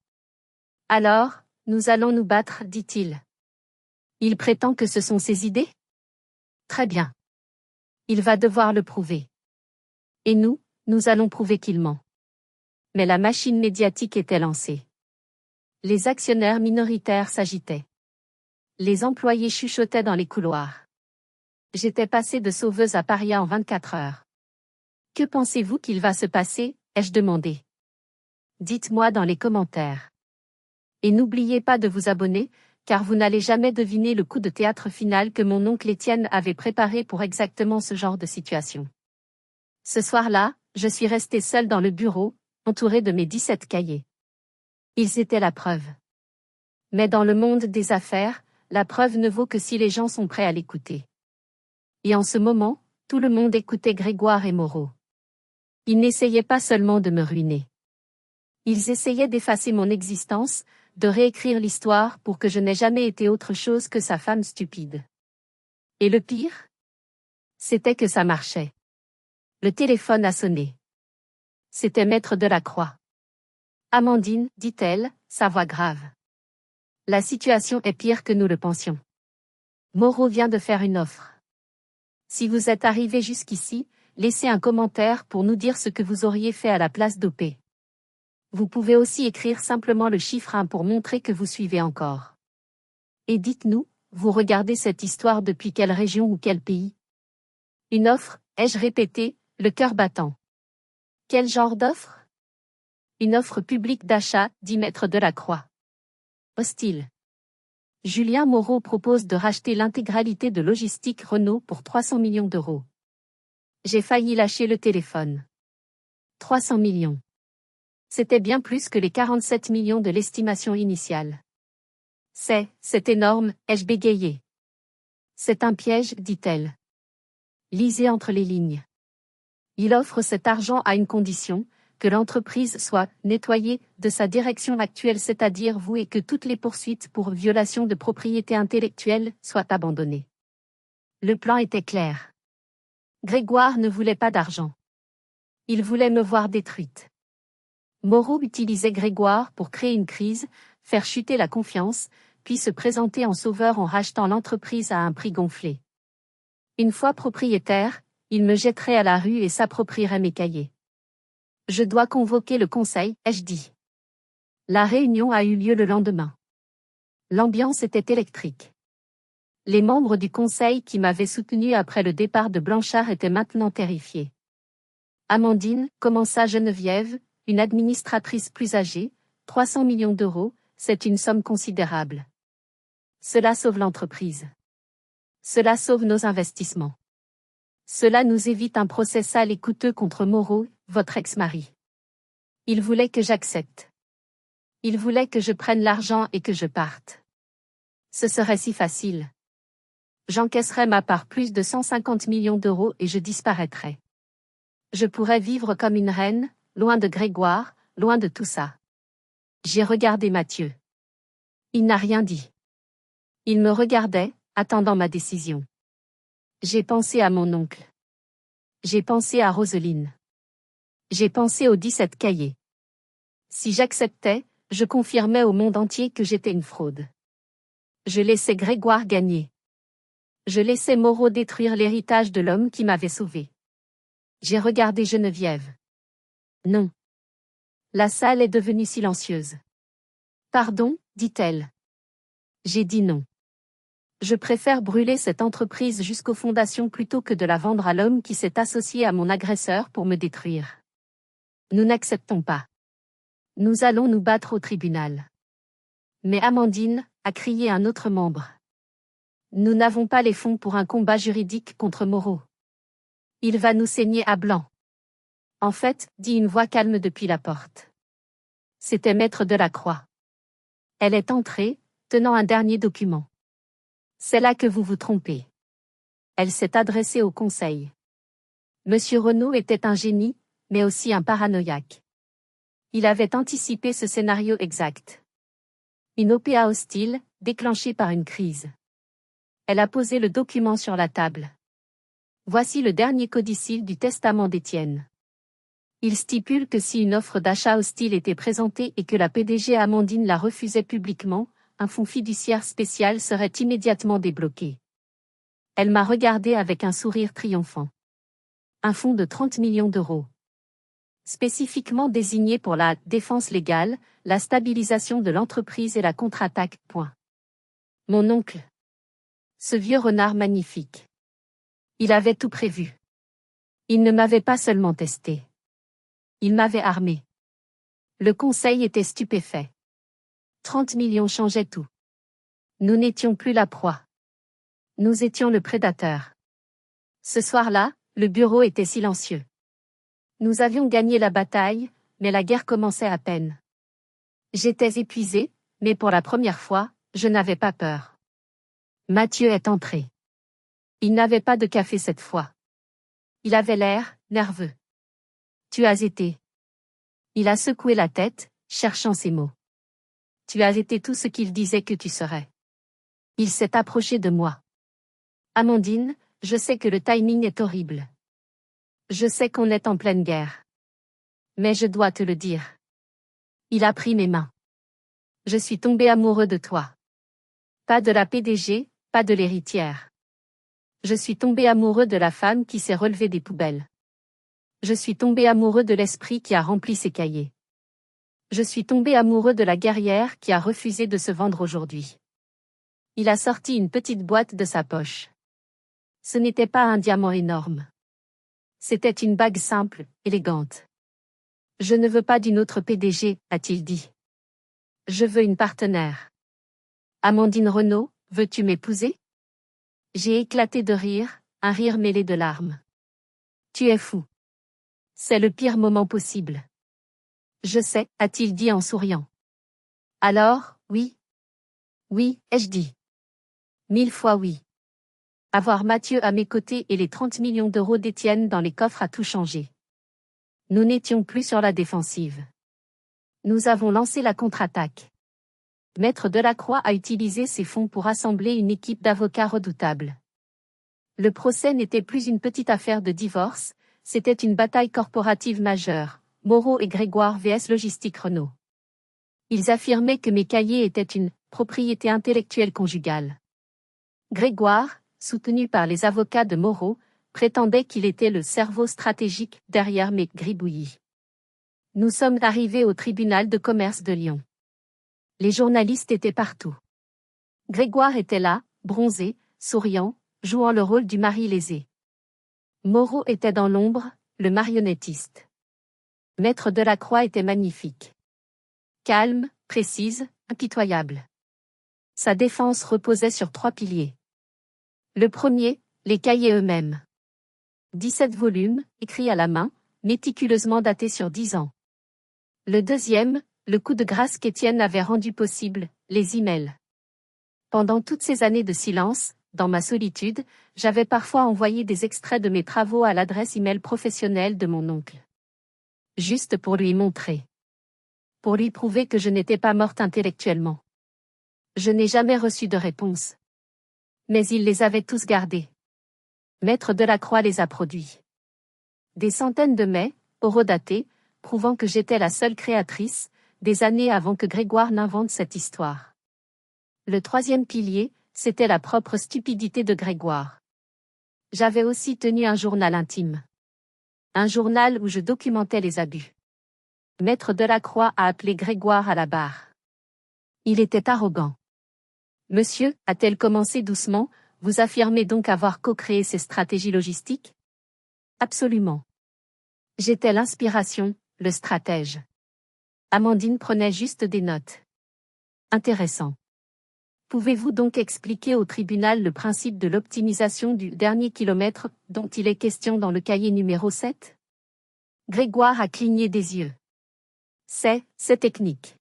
Speaker 1: Alors, nous allons nous battre, dit-il. Il prétend que ce sont ses idées? Très bien. Il va devoir le prouver. Et nous allons prouver qu'il ment. Mais la machine médiatique était lancée. Les actionnaires minoritaires s'agitaient. Les employés chuchotaient dans les couloirs. J'étais passée de sauveuse à paria en 24 heures. Que pensez-vous qu'il va se passer, ai-je demandé. Dites-moi dans les commentaires. Et n'oubliez pas de vous abonner, car vous n'allez jamais deviner le coup de théâtre final que mon oncle Étienne avait préparé pour exactement ce genre de situation. Ce soir-là, je suis restée seule dans le bureau, entourée de mes 17 cahiers. Ils étaient la preuve. Mais dans le monde des affaires, la preuve ne vaut que si les gens sont prêts à l'écouter. Et en ce moment, tout le monde écoutait Grégoire et Moreau. Ils n'essayaient pas seulement de me ruiner. Ils essayaient d'effacer mon existence, de réécrire l'histoire pour que je n'ai jamais été autre chose que sa femme stupide. Et le pire? C'était que ça marchait. Le téléphone a sonné. C'était Maître Delacroix. Amandine, dit-elle, sa voix grave. La situation est pire que nous le pensions. Moreau vient de faire une offre. Si vous êtes arrivé jusqu'ici, laissez un commentaire pour nous dire ce que vous auriez fait à la place d'OP. Vous pouvez aussi écrire simplement le chiffre 1 pour montrer que vous suivez encore. Et dites-nous, vous regardez cette histoire depuis quelle région ou quel pays? Une offre, ai-je répété, le cœur battant. Quel genre d'offre? Une offre publique d'achat, dit Maître Delacroix. Hostile. Julien Moreau propose de racheter l'intégralité de Logistique Renault pour 300 millions d'euros. J'ai failli lâcher le téléphone. 300 millions. C'était bien plus que les 47 millions de l'estimation initiale. C'est énorme, ai-je bégayé. C'est un piège, dit-elle. Lisez entre les lignes. Il offre cet argent à une condition, que l'entreprise soit nettoyée de sa direction actuelle, c'est-à-dire vous, et que toutes les poursuites pour violation de propriété intellectuelle soient abandonnées. Le plan était clair. Grégoire ne voulait pas d'argent. Il voulait me voir détruite. Moreau utilisait Grégoire pour créer une crise, faire chuter la confiance, puis se présenter en sauveur en rachetant l'entreprise à un prix gonflé. Une fois propriétaire, il me jetterait à la rue et s'approprierait mes cahiers. Je dois convoquer le conseil, ai-je dit. La réunion a eu lieu le lendemain. L'ambiance était électrique. Les membres du conseil qui m'avaient soutenu après le départ de Blanchard étaient maintenant terrifiés. Amandine, commença Geneviève, une administratrice plus âgée, 300 millions d'euros, c'est une somme considérable. Cela sauve l'entreprise. Cela sauve nos investissements. Cela nous évite un procès sale et coûteux contre Moreau, votre ex-mari. Il voulait que j'accepte. Il voulait que je prenne l'argent et que je parte. Ce serait si facile. J'encaisserais ma part plus de 150 millions d'euros et je disparaîtrais. Je pourrais vivre comme une reine, loin de Grégoire, loin de tout ça. J'ai regardé Mathieu. Il n'a rien dit. Il me regardait, attendant ma décision. J'ai pensé à mon oncle. J'ai pensé à Roseline. J'ai pensé aux 17 cahiers. Si j'acceptais, je confirmais au monde entier que j'étais une fraude. Je laissais Grégoire gagner. Je laissais Moreau détruire l'héritage de l'homme qui m'avait sauvé. J'ai regardé Geneviève. Non. La salle est devenue silencieuse. Pardon, dit-elle. J'ai dit non. Je préfère brûler cette entreprise jusqu'aux fondations plutôt que de la vendre à l'homme qui s'est associé à mon agresseur pour me détruire. Nous n'acceptons pas. Nous allons nous battre au tribunal. Mais Amandine, a crié un autre membre. Nous n'avons pas les fonds pour un combat juridique contre Moreau. Il va nous saigner à blanc. En fait, dit une voix calme depuis la porte. C'était Maître Delacroix. Elle est entrée, tenant un dernier document. C'est là que vous vous trompez. Elle s'est adressée au conseil. Monsieur Renault était un génie, mais aussi un paranoïaque. Il avait anticipé ce scénario exact. Une OPA hostile, déclenchée par une crise. Elle a posé le document sur la table. Voici le dernier codicile du testament d'Étienne. Il stipule que si une offre d'achat hostile était présentée et que la PDG Amandine la refusait publiquement, un fonds fiduciaire spécial serait immédiatement débloqué. Elle m'a regardé avec un sourire triomphant. Un fonds de 30 millions d'euros. Spécifiquement désigné pour la défense légale, la stabilisation de l'entreprise et la contre-attaque. Mon oncle. Ce vieux renard magnifique. Il avait tout prévu. Il ne m'avait pas seulement testé. Il m'avait armé. Le conseil était stupéfait. 30 millions changeaient tout. Nous n'étions plus la proie. Nous étions le prédateur. Ce soir-là, le bureau était silencieux. Nous avions gagné la bataille, mais la guerre commençait à peine. J'étais épuisé, mais pour la première fois, je n'avais pas peur. Mathieu est entré. Il n'avait pas de café cette fois. Il avait l'air nerveux. Tu as été. Il a secoué la tête, cherchant ses mots. Tu as été tout ce qu'il disait que tu serais. Il s'est approché de moi. Amandine, je sais que le timing est horrible. Je sais qu'on est en pleine guerre. Mais je dois te le dire. Il a pris mes mains. Je suis tombé amoureux de toi. Pas de la PDG, pas de l'héritière. Je suis tombé amoureux de la femme qui s'est relevée des poubelles. Je suis tombé amoureux de l'esprit qui a rempli ses cahiers. Je suis tombé amoureux de la guerrière qui a refusé de se vendre aujourd'hui. Il a sorti une petite boîte de sa poche. Ce n'était pas un diamant énorme. C'était une bague simple, élégante. Je ne veux pas d'une autre PDG, a-t-il dit. Je veux une partenaire. Amandine Renaud, veux-tu m'épouser? J'ai éclaté de rire, un rire mêlé de larmes. Tu es fou. C'est le pire moment possible. Je sais, a-t-il dit en souriant. Alors, oui. Oui, ai-je dit. 1000 fois oui. Avoir Mathieu à mes côtés et les 30 millions d'euros d'Étienne dans les coffres a tout changé. Nous n'étions plus sur la défensive. Nous avons lancé la contre-attaque. Maître Delacroix a utilisé ses fonds pour assembler une équipe d'avocats redoutables. Le procès n'était plus une petite affaire de divorce, c'était une bataille corporative majeure, Moreau et Grégoire vs Logistique Renault. Ils affirmaient que mes cahiers étaient une propriété intellectuelle conjugale. Grégoire, soutenu par les avocats de Moreau, prétendait qu'il était le cerveau stratégique derrière mes gribouillis. Nous sommes arrivés au tribunal de commerce de Lyon. Les journalistes étaient partout. Grégoire était là, bronzé, souriant, jouant le rôle du mari lésé. Moreau était dans l'ombre, le marionnettiste. Maître Delacroix était magnifique. Calme, précise, impitoyable. Sa défense reposait sur 3 piliers. Le premier, les cahiers eux-mêmes. 17 volumes, écrits à la main, méticuleusement datés sur 10 ans. Le deuxième, le coup de grâce qu'Étienne avait rendu possible, les emails. Pendant toutes ces années de silence, dans ma solitude, j'avais parfois envoyé des extraits de mes travaux à l'adresse email professionnelle de mon oncle. Juste pour lui montrer. Pour lui prouver que je n'étais pas morte intellectuellement. Je n'ai jamais reçu de réponse. Mais il les avait tous gardés. Maître Delacroix les a produits. Des centaines de mails, horodatés, prouvant que j'étais la seule créatrice, des années avant que Grégoire n'invente cette histoire. Le troisième pilier, c'était la propre stupidité de Grégoire. J'avais aussi tenu un journal intime. Un journal où je documentais les abus. Maître Delacroix a appelé Grégoire à la barre. Il était arrogant. Monsieur, a-t-elle commencé doucement, vous affirmez donc avoir co-créé ces stratégies logistiques? Absolument. J'étais l'inspiration, le stratège. Amandine prenait juste des notes. Intéressant. Pouvez-vous donc expliquer au tribunal le principe de l'optimisation du dernier kilomètre dont il est question dans le cahier numéro 7? Grégoire a cligné des yeux. C'est technique.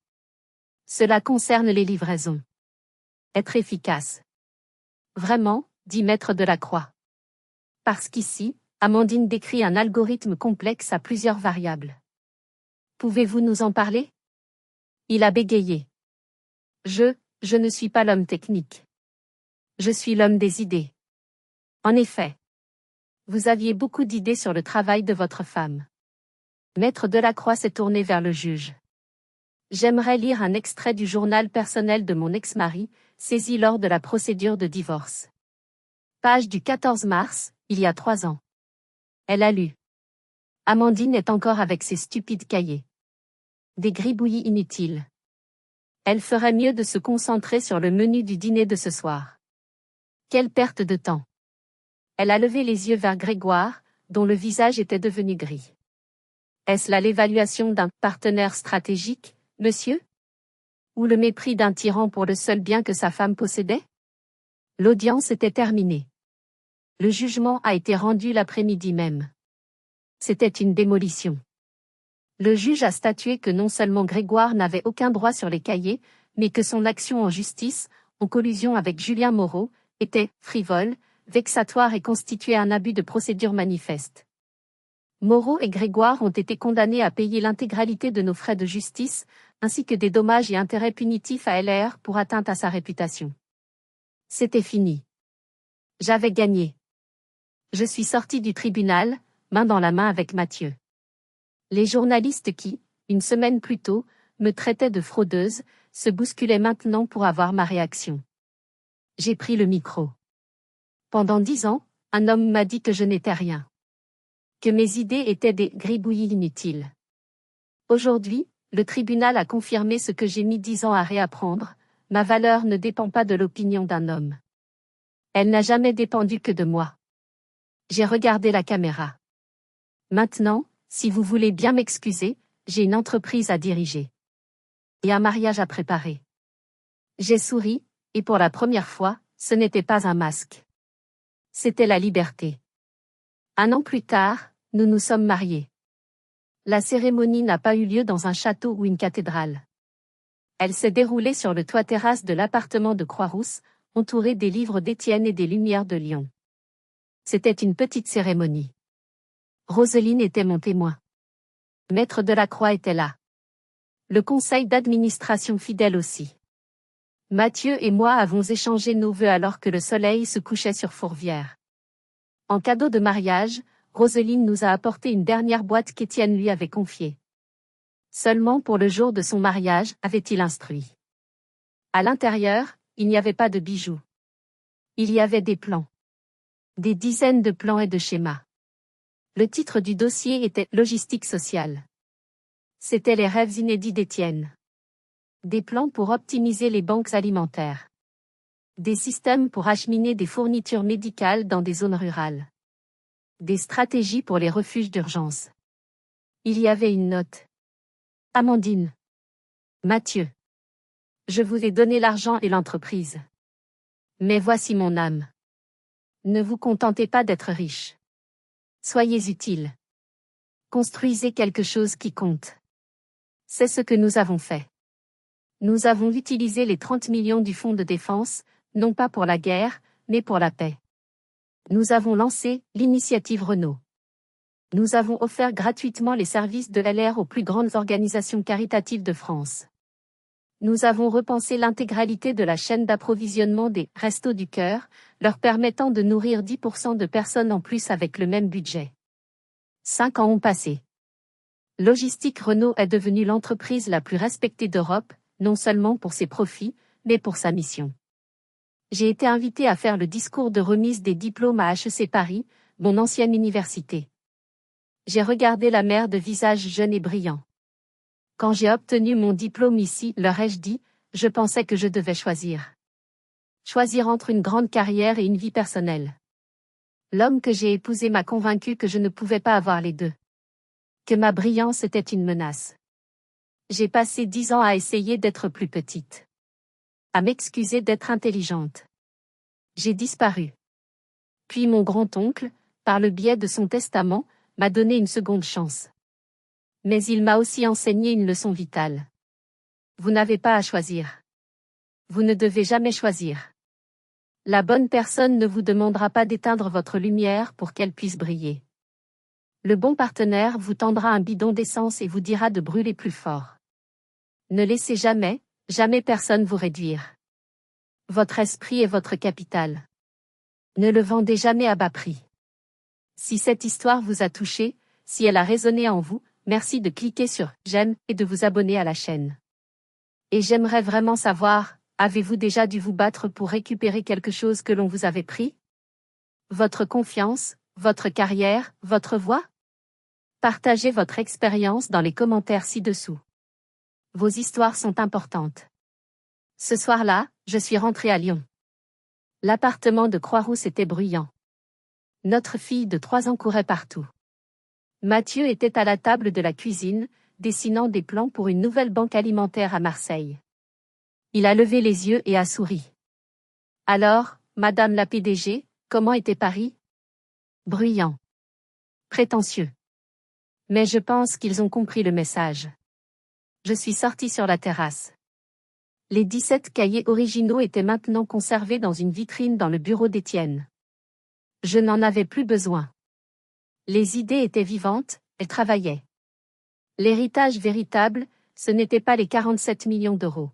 Speaker 1: Cela concerne les livraisons. Être efficace. Vraiment, dit Maître Delacroix. Parce qu'ici, Amandine décrit un algorithme complexe à plusieurs variables. Pouvez-vous nous en parler? Il a bégayé. Je ne suis pas l'homme technique. Je suis l'homme des idées. En effet. Vous aviez beaucoup d'idées sur le travail de votre femme. Maître Delacroix s'est tourné vers le juge. J'aimerais lire un extrait du journal personnel de mon ex-mari, saisi lors de la procédure de divorce. Page du 14 mars, il y a 3 ans. Elle a lu. Amandine est encore avec ses stupides cahiers. Des gribouillis inutiles. Elle ferait mieux de se concentrer sur le menu du dîner de ce soir. Quelle perte de temps. Elle a levé les yeux vers Grégoire, dont le visage était devenu gris. Est-ce là l'évaluation d'un partenaire stratégique, monsieur? Ou le mépris d'un tyran pour le seul bien que sa femme possédait? L'audience était terminée. Le jugement a été rendu l'après-midi même. C'était une démolition. Le juge a statué que non seulement Grégoire n'avait aucun droit sur les cahiers, mais que son action en justice, en collusion avec Julien Moreau, était frivole, vexatoire et constituait un abus de procédure manifeste. Moreau et Grégoire ont été condamnés à payer l'intégralité de nos frais de justice, ainsi que des dommages et intérêts punitifs à LR pour atteinte à sa réputation. C'était fini. J'avais gagné. Je suis sorti du tribunal, main dans la main avec Mathieu. Les journalistes qui, une semaine plus tôt, me traitaient de fraudeuse, se bousculaient maintenant pour avoir ma réaction. J'ai pris le micro. Pendant 10 ans, un homme m'a dit que je n'étais rien. Que mes idées étaient des gribouillis inutiles. Aujourd'hui, le tribunal a confirmé ce que j'ai mis 10 ans à réapprendre, ma valeur ne dépend pas de l'opinion d'un homme. Elle n'a jamais dépendu que de moi. J'ai regardé la caméra. Maintenant, si vous voulez bien m'excuser, j'ai une entreprise à diriger. Et un mariage à préparer. J'ai souri, et pour la première fois, ce n'était pas un masque. C'était la liberté. 1 an plus tard, nous nous sommes mariés. La cérémonie n'a pas eu lieu dans un château ou une cathédrale. Elle s'est déroulée sur le toit-terrasse de l'appartement de Croix-Rousse, entourée des livres d'Étienne et des lumières de Lyon. C'était une petite cérémonie. Roselyne était mon témoin. Maître Delacroix était là. Le conseil d'administration fidèle aussi. Mathieu et moi avons échangé nos vœux alors que le soleil se couchait sur Fourvière. En cadeau de mariage, Roselyne nous a apporté une dernière boîte qu'Étienne lui avait confiée. Seulement pour le jour de son mariage, avait-il instruit. À l'intérieur, il n'y avait pas de bijoux. Il y avait des plans. Des dizaines de plans et de schémas. Le titre du dossier était « Logistique sociale ». C'étaient les rêves inédits d'Étienne. Des plans pour optimiser les banques alimentaires. Des systèmes pour acheminer des fournitures médicales dans des zones rurales. Des stratégies pour les refuges d'urgence. Il y avait une note. Amandine. Mathieu. Je vous ai donné l'argent et l'entreprise. Mais voici mon âme. Ne vous contentez pas d'être riche. Soyez utile. Construisez quelque chose qui compte. C'est ce que nous avons fait. Nous avons utilisé les 30 millions du fonds de défense, non pas pour la guerre, mais pour la paix. Nous avons lancé l'initiative Renault. Nous avons offert gratuitement les services de LR aux plus grandes organisations caritatives de France. Nous avons repensé l'intégralité de la chaîne d'approvisionnement des Restos du Cœur, leur permettant de nourrir 10% de personnes en plus avec le même budget. 5 ans ont passé. Logistique Renault est devenue l'entreprise la plus respectée d'Europe, non seulement pour ses profits, mais pour sa mission. J'ai été invité à faire le discours de remise des diplômes à HEC Paris, mon ancienne université. J'ai regardé la mer de visages jeunes et brillants. Quand j'ai obtenu mon diplôme ici, leur ai-je dit, je pensais que je devais choisir. Choisir entre une grande carrière et une vie personnelle. L'homme que j'ai épousé m'a convaincu que je ne pouvais pas avoir les deux. Que ma brillance était une menace. J'ai passé 10 ans à essayer d'être plus petite. À m'excuser d'être intelligente. J'ai disparu. Puis mon grand-oncle, par le biais de son testament, m'a donné une seconde chance. Mais il m'a aussi enseigné une leçon vitale. Vous n'avez pas à choisir. Vous ne devez jamais choisir. La bonne personne ne vous demandera pas d'éteindre votre lumière pour qu'elle puisse briller. Le bon partenaire vous tendra un bidon d'essence et vous dira de brûler plus fort. Ne laissez jamais, jamais personne vous réduire. Votre esprit est votre capital. Ne le vendez jamais à bas prix. Si cette histoire vous a touché, si elle a résonné en vous, merci de cliquer sur j'aime et de vous abonner à la chaîne. Et j'aimerais vraiment savoir, avez-vous déjà dû vous battre pour récupérer quelque chose que l'on vous avait pris? Votre confiance, votre carrière, votre voix? Partagez votre expérience dans les commentaires ci-dessous. Vos histoires sont importantes. Ce soir-là, je suis rentrée à Lyon. L'appartement de Croix-Rousse était bruyant. Notre fille de 3 ans courait partout. Mathieu était à la table de la cuisine, dessinant des plans pour une nouvelle banque alimentaire à Marseille. Il a levé les yeux et a souri. Alors, Madame la PDG, comment était Paris? Bruyant. Prétentieux. Mais je pense qu'ils ont compris le message. Je suis sortie sur la terrasse. Les 17 cahiers originaux étaient maintenant conservés dans une vitrine dans le bureau d'Étienne. Je n'en avais plus besoin. Les idées étaient vivantes, elles travaillaient. L'héritage véritable, ce n'était pas les 47 millions d'euros.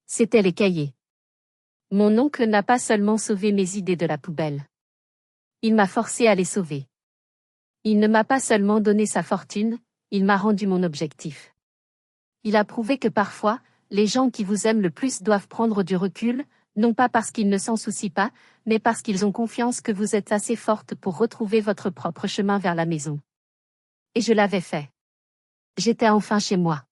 Speaker 1: C'étaient les cahiers. Mon oncle n'a pas seulement sauvé mes idées de la poubelle. Il m'a forcé à les sauver. Il ne m'a pas seulement donné sa fortune, il m'a rendu mon objectif. Il a prouvé que parfois, les gens qui vous aiment le plus doivent prendre du recul, non pas parce qu'ils ne s'en soucient pas, mais parce qu'ils ont confiance que vous êtes assez forte pour retrouver votre propre chemin vers la maison. Et je l'avais fait. J'étais enfin chez moi.